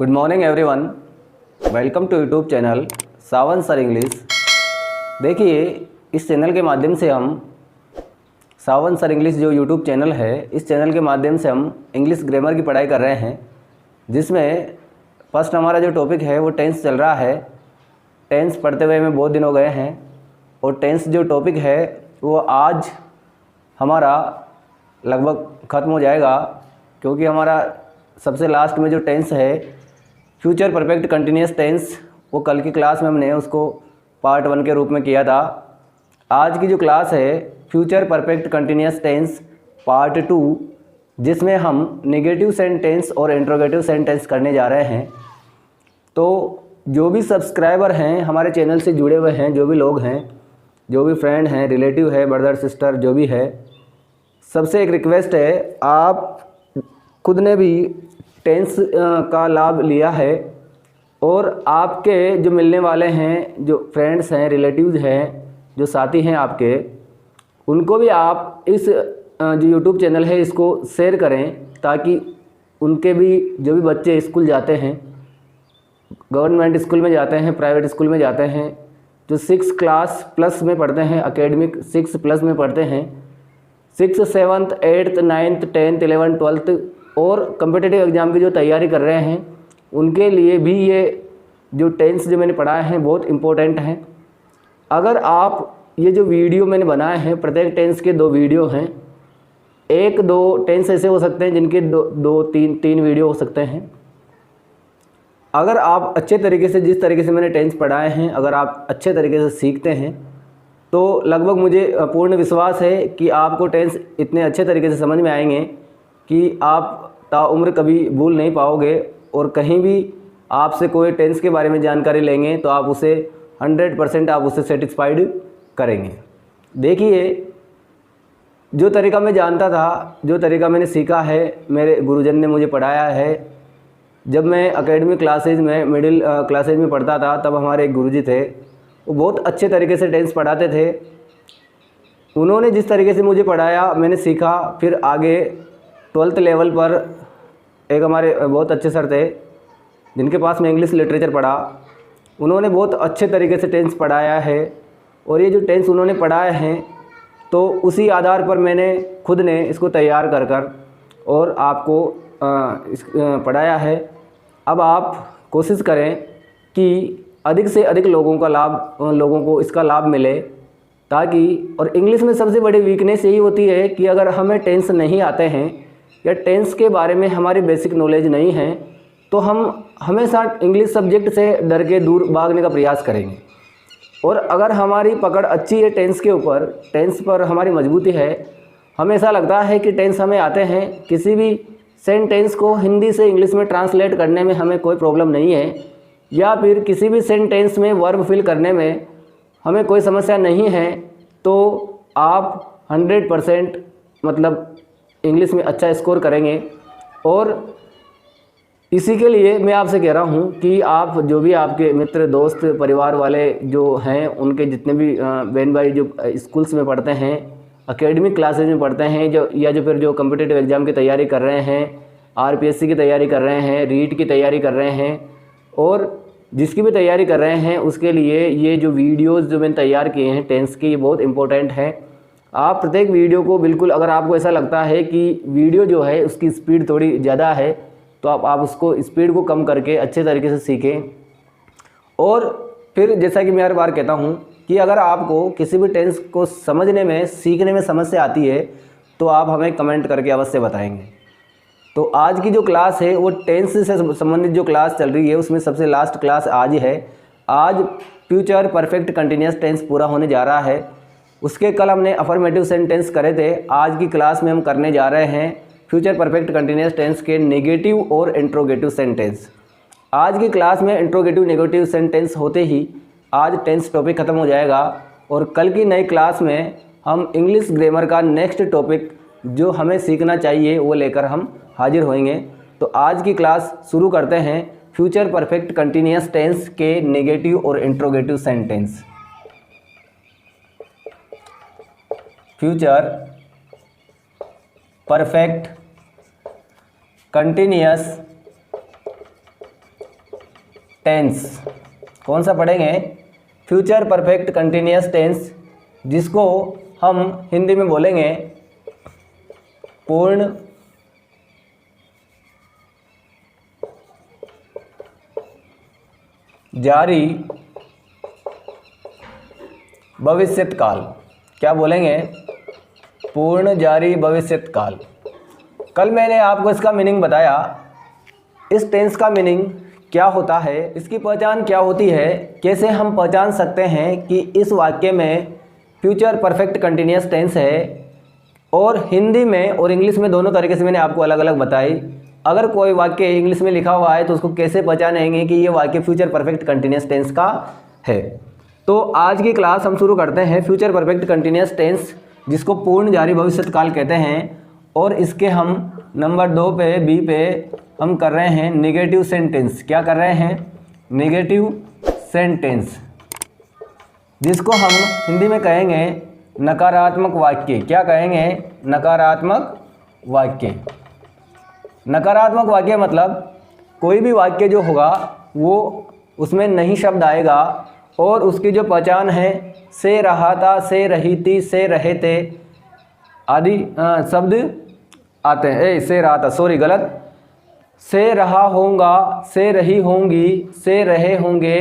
Good morning everyone, welcome to YouTube channel Sawan sir English. देखिए, इस channel के माध्यम से हम सावन सर इंग्लिश जो यूट्यूब चैनल है, इस चैनल के माध्यम से हम इंग्लिश ग्रामर की पढ़ाई कर रहे हैं, जिसमें फर्स्ट हमारा जो टॉपिक है वो टेंस चल रहा है। टेंस पढ़ते हुए हमें बहुत दिन हो गए हैं और टेंस जो टॉपिक है वो आज हमारा लगभग ख़त्म हो जाएगा, क्योंकि हमारा सबसे लास्ट में जो टेंस है फ्यूचर परफेक्ट कंटिन्यूस टेंस, वो कल की क्लास में हमने उसको पार्ट 1 के रूप में किया था। आज की जो क्लास है future perfect continuous tense part 2, जिसमें हम नेगेटिव सेंटेंस और इंट्रोगेटिव सेंटेंस करने जा रहे हैं। तो जो भी सब्सक्राइबर हैं, हमारे चैनल से जुड़े हुए हैं, जो भी लोग हैं, जो भी फ्रेंड हैं, रिलेटिव है, ब्रदर सिस्टर जो भी है, सबसे एक रिक्वेस्ट है, आप खुद ने भी टेंस का लाभ लिया है और आपके जो मिलने वाले हैं, जो फ्रेंड्स हैं, रिलेटिव्स हैं, जो साथी हैं आपके, उनको भी आप इस जो यूट्यूब चैनल है इसको शेयर करें, ताकि उनके भी जो भी बच्चे स्कूल जाते हैं, गवर्नमेंट स्कूल में जाते हैं, प्राइवेट स्कूल में जाते हैं, जो 6 क्लास प्लस में पढ़ते हैं, एकेडमिक 6 प्लस में पढ़ते हैं, 6, 7, 8, 9, 10, 11, 12 और कम्पिटिटिव एग्ज़ाम की जो तैयारी कर रहे हैं, उनके लिए भी ये जो टेंस जो मैंने पढ़ाए हैं बहुत इम्पोर्टेंट हैं। अगर आप ये जो वीडियो मैंने बनाए हैं, प्रत्येक टेंस के 2 वीडियो हैं, 1-2 टेंस ऐसे हो सकते हैं जिनके 2-3 वीडियो हो सकते हैं। अगर आप अच्छे तरीके से, जिस तरीके से मैंने टेंस पढ़ाए हैं, अगर आप अच्छे तरीके से सीखते हैं, तो लगभग मुझे पूर्ण विश्वास है कि आपको टेंस इतने अच्छे तरीके से समझ में आएंगे कि आप ताउम्र कभी भूल नहीं पाओगे। और कहीं भी आपसे कोई टेंस के बारे में जानकारी लेंगे तो आप उसे 100% आप उससे सेटिस्फाइड करेंगे। देखिए, जो तरीका मैं जानता था, जो तरीका मैंने सीखा है, मेरे गुरुजन ने मुझे पढ़ाया है। जब मैं एकेडमिक क्लासेज में, मिडिल क्लासेज में पढ़ता था, तब हमारे एक गुरुजी थे, वो बहुत अच्छे तरीके से टेंस पढ़ाते थे। उन्होंने जिस तरीके से मुझे पढ़ाया, मैंने सीखा। फिर आगे 12th लेवल पर एक हमारे बहुत अच्छे सर थे, जिनके पास मैं इंग्लिश लिटरेचर पढ़ा। उन्होंने बहुत अच्छे तरीके से टेंस पढ़ाया है और ये जो टेंस उन्होंने पढ़ाए हैं, तो उसी आधार पर मैंने खुद ने इसको तैयार कर और आपको पढ़ाया है। अब आप कोशिश करें कि अधिक से अधिक लोगों को इसका लाभ मिले, ताकि, और इंग्लिश में सबसे बड़ी वीकनेस यही होती है कि अगर हमें टेंस नहीं आते हैं या टेंस के बारे में हमारी बेसिक नॉलेज नहीं है, तो हम हमेशा इंग्लिश सब्जेक्ट से डर के दूर भागने का प्रयास करेंगे। और अगर हमारी पकड़ अच्छी है टेंस के ऊपर, टेंस पर हमारी मजबूती है, हमेशा लगता है कि टेंस हमें आते हैं, किसी भी सेंटेंस को हिंदी से इंग्लिश में ट्रांसलेट करने में हमें कोई प्रॉब्लम नहीं है, या फिर किसी भी सेंटेंस में वर्ब फिल करने में हमें कोई समस्या नहीं है, तो आप 100% मतलब इंग्लिश में अच्छा स्कोर करेंगे। और इसी के लिए मैं आपसे कह रहा हूँ कि आप जो भी आपके मित्र, दोस्त, परिवार वाले जो हैं, उनके जितने भी बहन भाई जो स्कूल्स में पढ़ते हैं, एकेडमिक क्लासेज में पढ़ते हैं, जो फिर जो कम्पिटिटिव एग्ज़ाम की तैयारी कर रहे हैं, आरपीएससी की तैयारी कर रहे हैं, रीट की तैयारी कर रहे हैं, और जिसकी भी तैयारी कर रहे हैं, उसके लिए ये जो वीडियोज़ जो मैंने तैयार किए हैं टेंस के, ये बहुत इंपॉर्टेंट है। आप प्रत्येक वीडियो को बिल्कुल, अगर आपको ऐसा लगता है कि वीडियो जो है उसकी स्पीड थोड़ी ज़्यादा है, तो आप उसको स्पीड को कम करके अच्छे तरीके से सीखें। और फिर जैसा कि मैं हर बार कहता हूँ कि अगर आपको किसी भी टेंस को समझने में, सीखने में समस्या आती है, तो आप हमें कमेंट करके अवश्य बताएंगे। तो आज की जो क्लास है वो टेंस से संबंधित जो क्लास चल रही है, उसमें सबसे लास्ट क्लास आज है। आज फ्यूचर परफेक्ट कंटिन्यूस टेंस पूरा होने जा रहा है। उसके कल हमने अफर्मेटिव सेंटेंस करे थे। आज की क्लास में हम करने जा रहे हैं फ्यूचर परफेक्ट कंटिन्यूस टेंस के नेगेटिव और इंट्रोगेटिव सेंटेंस। आज की क्लास में इंट्रोगेटिव नेगेटिव सेंटेंस होते ही आज टेंस टॉपिक ख़त्म हो जाएगा, और कल की नई क्लास में हम इंग्लिश ग्रामर का नेक्स्ट टॉपिक जो हमें सीखना चाहिए वो लेकर हम हाजिर होंगे। तो आज की क्लास शुरू करते हैं फ्यूचर परफेक्ट कंटिन्यूस टेंस के नेगेटिव और interrogative sentence. Future perfect continuous tense. कौन सा पढ़ेंगे? फ्यूचर परफेक्ट कंटिन्यूअस टेंस, जिसको हम हिंदी में बोलेंगे पूर्ण जारी भविष्यत काल। क्या बोलेंगे? पूर्ण जारी भविष्यत काल। कल मैंने आपको इसका मीनिंग बताया। इस टेंस का मीनिंग क्या होता है, इसकी पहचान क्या होती है, कैसे हम पहचान सकते हैं कि इस वाक्य में फ्यूचर परफेक्ट कंटिन्यूअस टेंस है, और हिंदी में और इंग्लिश में दोनों तरीके से मैंने आपको अलग अलग बताई। अगर कोई वाक्य इंग्लिश में लिखा हुआ है तो उसको कैसे पहचानेंगे कि ये वाक्य फ्यूचर परफेक्ट कंटिन्यूअस टेंस का है। तो आज की क्लास हम शुरू करते हैं फ्यूचर परफेक्ट कंटिन्यूअस टेंस, जिसको पूर्ण जारी भविष्यत काल कहते हैं। और इसके हम नंबर 2 पे बी पे हम कर रहे हैं नेगेटिव सेंटेंस। क्या कर रहे हैं? नेगेटिव सेंटेंस, जिसको हम हिंदी में कहेंगे नकारात्मक वाक्य। क्या कहेंगे? नकारात्मक वाक्य। नकारात्मक वाक्य मतलब कोई भी वाक्य जो होगा वो उसमें नहीं शब्द आएगा, और उसकी जो पहचान है से रहा था, से रही थी, से रहे थे आदि शब्द आते हैं। से रहा था, सॉरी गलत, से रहा होगा, से रही होंगी, से रहे होंगे,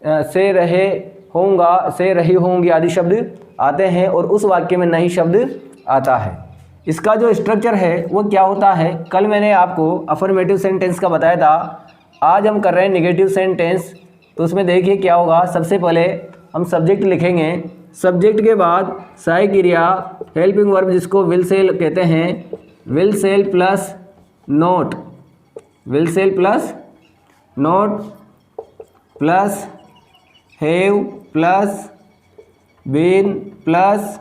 से रहे होगा, से रही होंगी आदि शब्द आते हैं, और उस वाक्य में नहीं शब्द आता है। इसका जो स्ट्रक्चर है वो क्या होता है, कल मैंने आपको अफर्मेटिव सेंटेंस का बताया था। आज हम कर रहे हैं नेगेटिव सेंटेंस। तो उसमें देखिए क्या होगा। सबसे पहले हम सब्जेक्ट लिखेंगे, सब्जेक्ट के बाद सहायक क्रिया हेल्पिंग वर्ब, जिसको विल सेल कहते हैं, will shall plus not, will shall plus not plus have plus been plus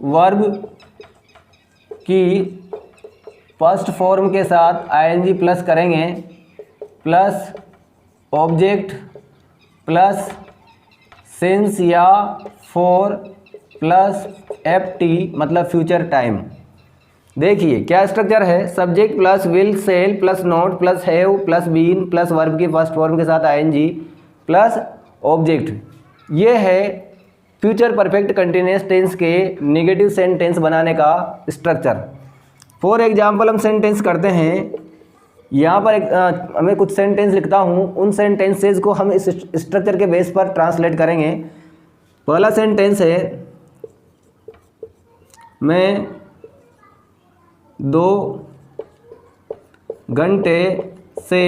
verb की फर्स्ट फॉर्म के साथ आईएनजी प्लस करेंगे, प्लस ऑब्जेक्ट प्लस सिंस या फॉर प्लस एफटी मतलब फ्यूचर टाइम। देखिए क्या स्ट्रक्चर है। Subject plus will shall plus not plus have plus been plus verb की फर्स्ट फॉर्म के साथ आईएनजी प्लस ऑब्जेक्ट। ये है फ्यूचर परफेक्ट कंटिन्यूअस टेंस के नेगेटिव सेंटेंस बनाने का स्ट्रक्चर। फॉर एग्जाम्पल हम सेंटेंस करते हैं। यहाँ पर मैं कुछ सेंटेंस लिखता हूँ, उन सेंटेंसेस को हम इस स्ट्रक्चर के बेस पर ट्रांसलेट करेंगे। पहला सेंटेंस है, मैं 2 घंटे से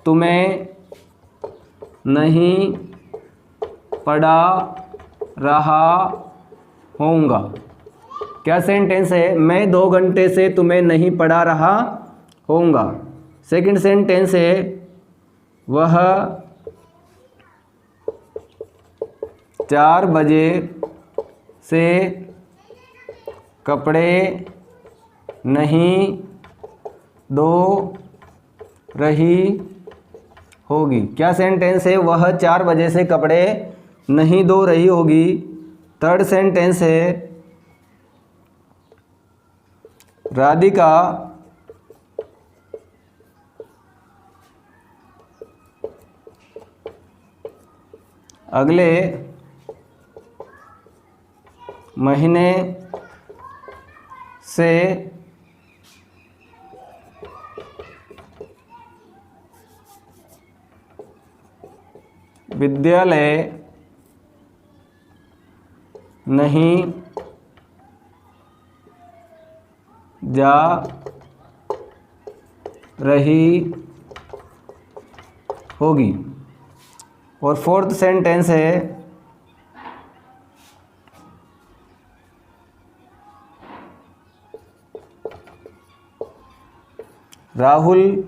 तुम्हें नहीं पढ़ा रहा होऊंगा। क्या सेंटेंस है? मैं 2 घंटे से तुम्हें नहीं पढ़ा रहा होऊंगा। सेकंड सेंटेंस है, वह 4 बजे से कपड़े नहीं धो रही होगी। क्या सेंटेंस है? वह 4 बजे से कपड़े नहीं धो रही होगी। थर्ड सेंटेंस है, राधिका अगले महीने से विद्यालय नहीं जा रही होगी। और फोर्थ सेंटेंस है, राहुल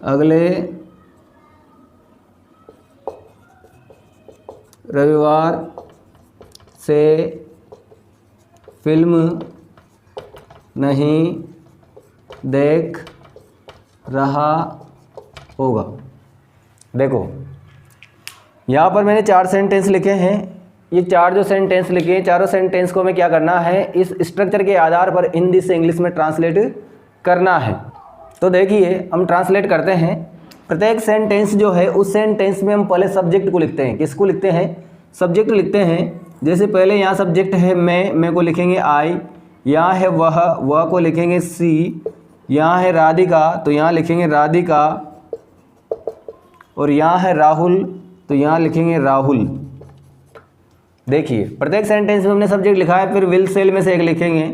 अगले रविवार से फिल्म नहीं देख रहा होगा। देखो यहाँ पर मैंने 4 सेंटेंस लिखे हैं। ये चार जो सेंटेंस लिखे हैं, चारों सेंटेंस को हमें क्या करना है, इस स्ट्रक्चर के आधार पर हिंदी से इंग्लिश में ट्रांसलेट करना है। तो देखिए हम ट्रांसलेट करते हैं। प्रत्येक सेंटेंस जो है उस सेंटेंस में हम पहले सब्जेक्ट को लिखते हैं। किसको लिखते हैं? सब्जेक्ट लिखते हैं। जैसे पहले यहाँ सब्जेक्ट है मैं को लिखेंगे आई, यहाँ है वह को लिखेंगे सी, यहाँ है राधिका तो यहाँ लिखेंगे राधिका, और यहाँ है राहुल तो यहाँ लिखेंगे राहुल। देखिए प्रत्येक सेंटेंस में हमने सब्जेक्ट लिखा है, फिर विल सेल में से एक लिखेंगे।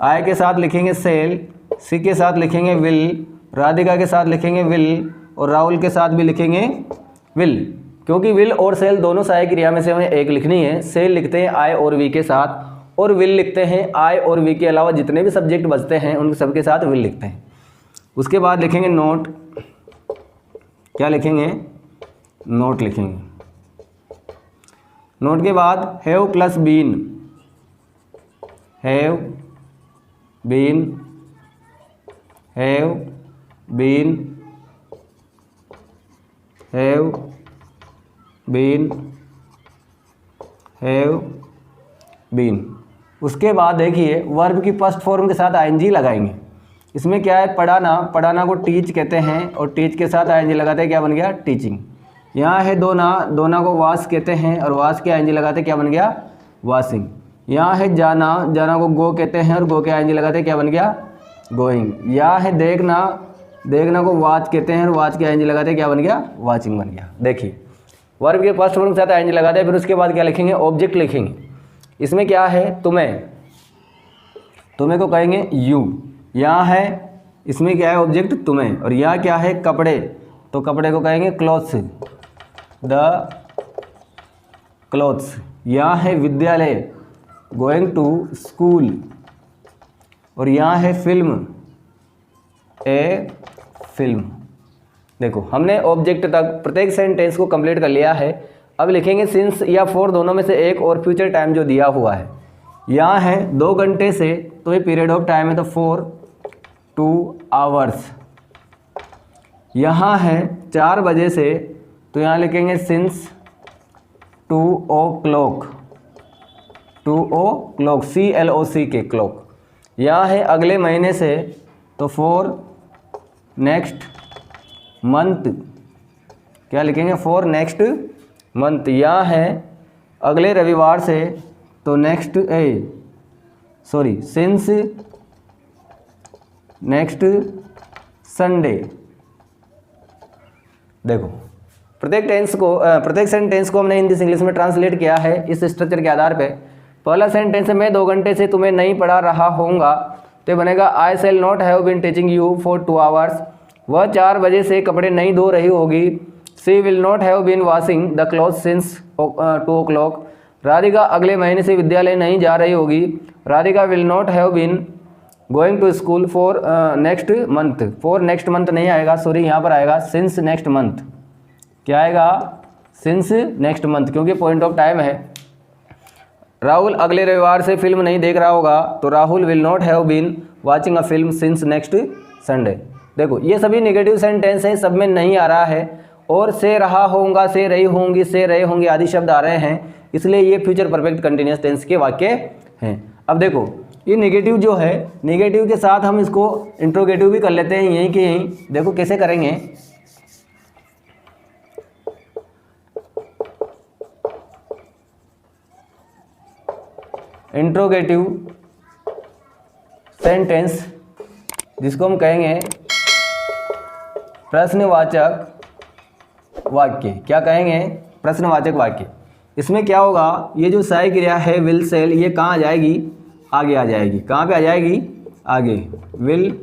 आई के साथ लिखेंगे सेल, सी के साथ लिखेंगे विल, राधिका के साथ लिखेंगे विल, और राहुल के साथ भी लिखेंगे विल, क्योंकि विल और सेल दोनों सहायक क्रिया में से हमें एक लिखनी है। सेल लिखते हैं आई और वी के साथ, और विल लिखते हैं आई और वी के अलावा जितने भी सब्जेक्ट बचते हैं उन सबके साथ विल लिखते हैं। उसके बाद लिखेंगे नोट। क्या लिखेंगे? नोट लिखेंगे। नोट के बाद have plus been, have been, have been, have been, have been. उसके बाद देखिए वर्ब की फर्स्ट फॉर्म के साथ आईएनजी लगाएंगे। इसमें क्या है? पढ़ाना, पढ़ाना को टीच कहते हैं, और टीच के साथ आईएनजी लगाते हैं, क्या बन गया? टीचिंग। यहाँ है दोना, दोना को वाश कहते हैं, और वाश के आईएनजी लगाते हैं, क्या बन गया? वाशिंग। यहाँ है जाना, जाना को गो कहते हैं, और गो के आईएनजी लगाते हैं, क्या बन गया? गोइंग। यहाँ है देखना, देखना को वाच कहते हैं, और वाच के आईएनजी लगाते हैं, क्या बन गया? वाचिंग बन गया। देखिए वर्ब के फर्स्ट फॉर्म के साथ आईएनजी लगाते हैं। फिर उसके बाद क्या लिखेंगे? ऑब्जेक्ट लिखेंगे। इसमें क्या है? तुम्हें, तुम्हें को कहेंगे यू। यहाँ है, इसमें क्या है? ऑब्जेक्ट तुम्हें। और यहाँ क्या है? कपड़े, तो कपड़े को कहेंगे क्लॉथ्स, द क्लॉथ्स। यहाँ है विद्यालय, गोइंग टू स्कूल। और यहाँ है फिल्म, ए फिल्म। देखो हमने ऑब्जेक्ट तक प्रत्येक सेंटेंस को कंप्लीट कर लिया है। अब लिखेंगे सिंस या फॉर, दोनों में से एक, और फ्यूचर टाइम जो दिया हुआ है। यहाँ है 2 घंटे से, तो ये पीरियड ऑफ टाइम है, तो फॉर 2 आवर्स। यहाँ है 4 बजे से, तो यहाँ लिखेंगे सिंस 2 o'clock, 2 o'clock, CLOC के क्लॉक। यहाँ है अगले महीने से, तो फॉर नेक्स्ट मंथ, क्या लिखेंगे? For next month. यहाँ है अगले रविवार से, तो नेक्स्ट सिंस नेक्स्ट संडे। देखो प्रत्येक सेंटेंस को हमने हिंदी से इंग्लिश में ट्रांसलेट किया है इस स्ट्रक्चर के आधार पे। पहला सेंटेंस है मैं 2 घंटे से तुम्हें नहीं पढ़ा रहा होऊंगा, तो बनेगा I shall not have been teaching you for 2 hours. वह 4 बजे से कपड़े नहीं धो रही होगी। She will not have been washing the cloth since 2 o'clock। Radhika अगले महीने से विद्यालय नहीं जा रही होगी। Radhika will not have been going to school for next month. For next month नहीं आएगा, सॉरी, यहाँ पर आएगा सिंस नेक्स्ट मंथ। क्या आएगा? सिंस नेक्स्ट मंथ, क्योंकि पॉइंट ऑफ टाइम है। राहुल अगले रविवार से फिल्म नहीं देख रहा होगा, तो Rahul will not have been watching a film since next Sunday. देखो ये सभी नेगेटिव सेंटेंस हैं, सब में नहीं आ रहा है, और से रहा होऊंगा, से रही होंगी, से रहे होंगे आदि शब्द आ रहे हैं, इसलिए ये फ्यूचर परफेक्ट कंटिन्यूअस टेंस के वाक्य हैं। अब देखो ये नेगेटिव जो है, नेगेटिव के साथ हम इसको इंट्रोगेटिव भी कर लेते हैं यहीं के यहीं। देखो कैसे करेंगे? इंट्रोगेटिव सेंटेंस, जिसको हम कहेंगे प्रश्नवाचक वाक्य। क्या कहेंगे? प्रश्नवाचक वाक्य। इसमें क्या होगा? ये जो सहायक क्रिया है विल सेल, ये कहाँ आ जाएगी? आगे आ जाएगी। कहाँ पे आ जाएगी? आगे। विल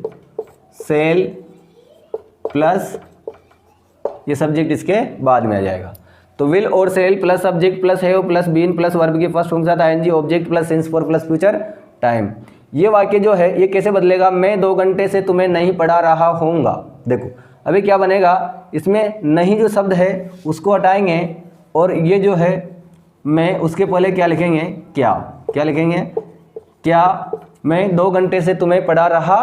सेल प्लस ये सब्जेक्ट इसके बाद में आ जाएगा। तो विल और shall plus subject plus have plus been plus verb के फर्स्ट फॉर्म के साथ ING, object plus since for plus future time. ये वाक्य जो है ये कैसे बदलेगा? मैं 2 घंटे से तुम्हें नहीं पढ़ा रहा होऊंगा। देखो अभी क्या बनेगा? इसमें नहीं जो शब्द है उसको हटाएंगे, और ये जो है मैं, उसके पहले क्या लिखेंगे? क्या। क्या लिखेंगे? क्या मैं 2 घंटे से तुम्हें पढ़ा रहा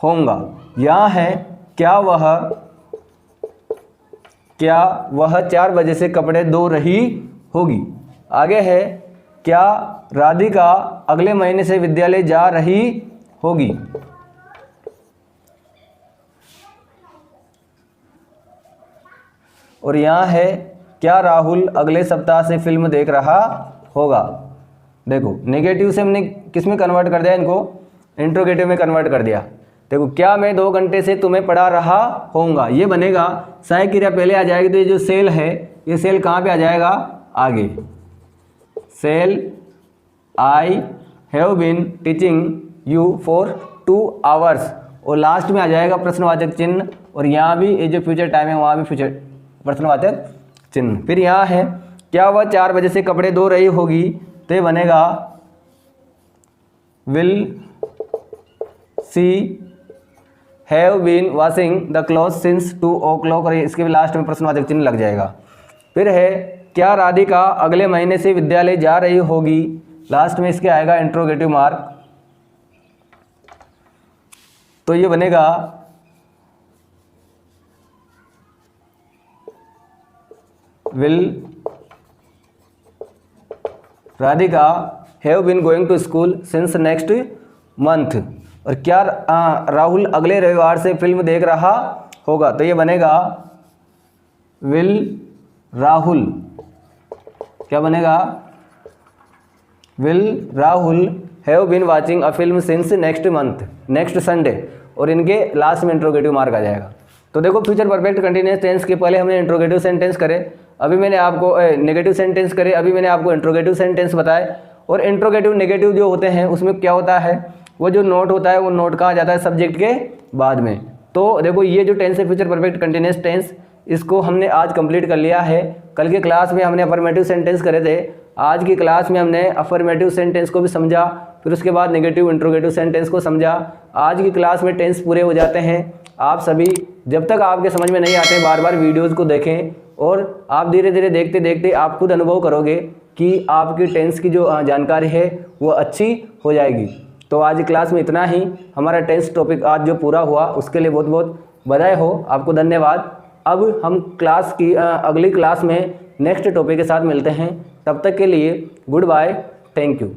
होऊंगा। यहाँ है क्या वह 4 बजे से कपड़े धो रही होगी। आगे है क्या राधिका अगले महीने से विद्यालय जा रही होगी। और यहाँ है क्या राहुल अगले सप्ताह से फिल्म देख रहा होगा। देखो नेगेटिव से हमने किस में कन्वर्ट कर दिया, इनको इंट्रोगेटिव में कन्वर्ट कर दिया। देखो क्या मैं 2 घंटे से तुम्हें पढ़ा रहा होऊंगा, ये बनेगा सहायक क्रिया पहले आ जाएगी, तो ये जो सेल है ये सेल कहाँ पे आ जाएगा, आगे। Shall I have been teaching you for 2 hours, और लास्ट में आ जाएगा प्रश्नवाचक चिन्ह, और यहाँ भी ये जो फ्यूचर टाइम है वहाँ भी फ्यूचर प्रश्नवाचक चिन्ह। फिर यहाँ है क्या वह 4 बजे से कपड़े धो रही होगी, तो ये बनेगा will she have been washing the cloth since 2 o'clock, और इसके भी लास्ट में प्रश्नवाचक चिन्ह लग जाएगा। फिर है क्या राधिका अगले महीने से विद्यालय जा रही होगी, लास्ट में इसके आएगा इंट्रोगेटिव मार्क, तो ये बनेगा will Radhika have been going to school since next month, और क्या राहुल अगले रविवार से फिल्म देख रहा होगा, तो ये बनेगा विल राहुल, क्या बनेगा, will Rahul have been watching a film since next month next Sunday, और इनके लास्ट में इंट्रोगेटिव मार्क आ जाएगा। तो देखो फ्यूचर परफेक्ट कंटिन्यूअस टेंस के पहले हमने इंट्रोगेटिव सेंटेंस करे, अभी मैंने आपको नेगेटिव सेंटेंस करे, अभी मैंने आपको इंट्रोगेटिव सेंटेंस बताए। और इंट्रोगेटिव नेगेटिव जो होते हैं उसमें क्या होता है, वो जो नोट होता है वो नोट कहाँ जाता है, सब्जेक्ट के बाद में। तो देखो ये जो टेंस है फ्यूचर परफेक्ट कंटिन्यूअस टेंस, इसको हमने आज कंप्लीट कर लिया है। कल के क्लास में हमने अफर्मेटिव सेंटेंस करे थे, आज की क्लास में हमने अफर्मेटिव सेंटेंस को भी समझा, फिर उसके बाद नेगेटिव इंट्रोगेटिव सेंटेंस को समझा। आज की क्लास में टेंस पूरे हो जाते हैं। आप सभी जब तक आपके समझ में नहीं आते बार बार वीडियोज़ को देखें, और आप धीरे धीरे देखते देखते आप खुद अनुभव करोगे कि आपकी टेंस की जो जानकारी है वो अच्छी हो जाएगी। तो आज की क्लास में इतना ही। हमारा टेंस टॉपिक आज जो पूरा हुआ उसके लिए बहुत बहुत बधाई हो, आपको धन्यवाद। अब हम क्लास की अगली क्लास में नेक्स्ट टॉपिक के साथ मिलते हैं, तब तक के लिए गुड बाय, थैंक यू।